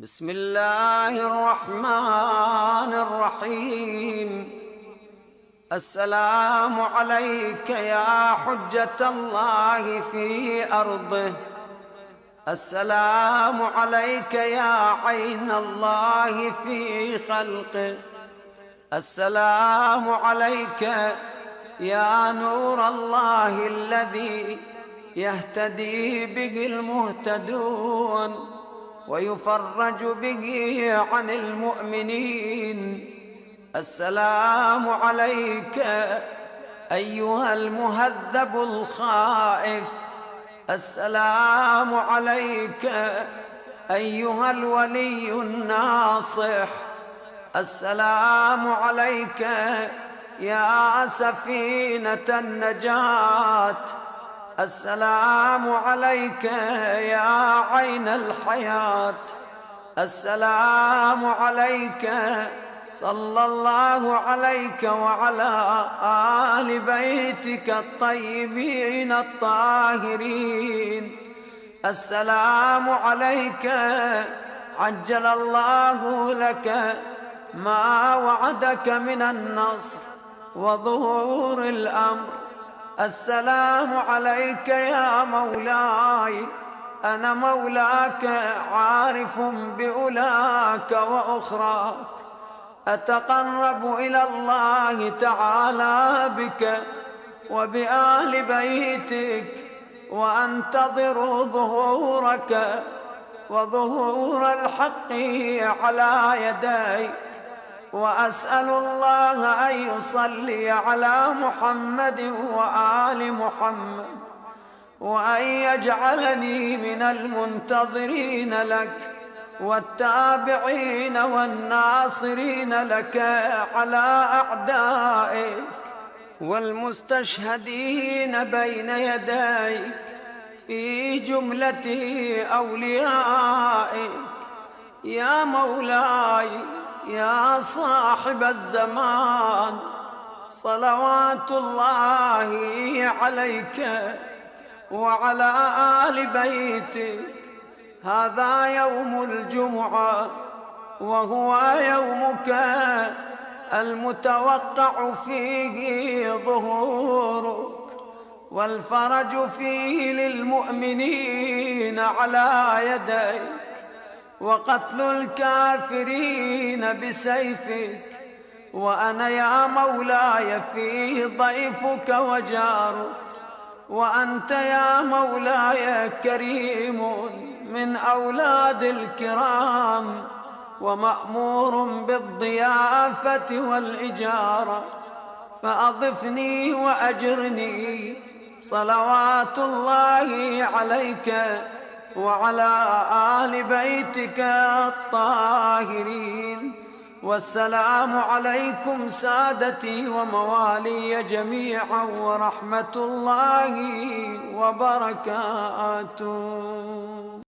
بسم الله الرحمن الرحيم. السلام عليك يا حجة الله في أرضه، السلام عليك يا عين الله في خلقه، السلام عليك يا نور الله الذي يهتدي به المهتدون ويفرج به عن المؤمنين. السلام عليك أيها المهذب الخائف، السلام عليك أيها الولي الناصح، السلام عليك يا سفينة النجاة، السلام عليك يا عين الحياة، السلام عليك صلى الله عليك وعلى آل بيتك الطيبين الطاهرين. السلام عليك عجل الله لك ما وعدك من النصر وظهور الأمر. السلام عليك يا مولاي، أنا مولاك عارف بأولاك وأخراك، أتقرب إلى الله تعالى بك وبآل بيتك وأنتظر ظهورك وظهور الحق على يديك، وأسأل الله أن يصلي على محمد وآل محمد، وأن يجعلني من المنتظرين لك والتابعين والناصرين لك على أعدائك والمستشهدين بين يديك في جملة أوليائك. يا مولاي يا صاحب الزمان، صلوات الله عليك وعلى آل بيتك. هذا يوم الجمعة وهو يومك المتوقع فيه ظهورك والفرج فيه للمؤمنين على يديك، وقتل الكافرين بسيفك. وأنا يا مولاي فيه ضيفك وجارك، وأنت يا مولاي كريم من أولاد الكرام ومأمور بالضيافة والإجارة، فأضفني وأجرني صلوات الله عليك وعلى آل بيتك الطاهرين. والسلام عليكم سادتي وموالي جميعا ورحمة الله وبركاته.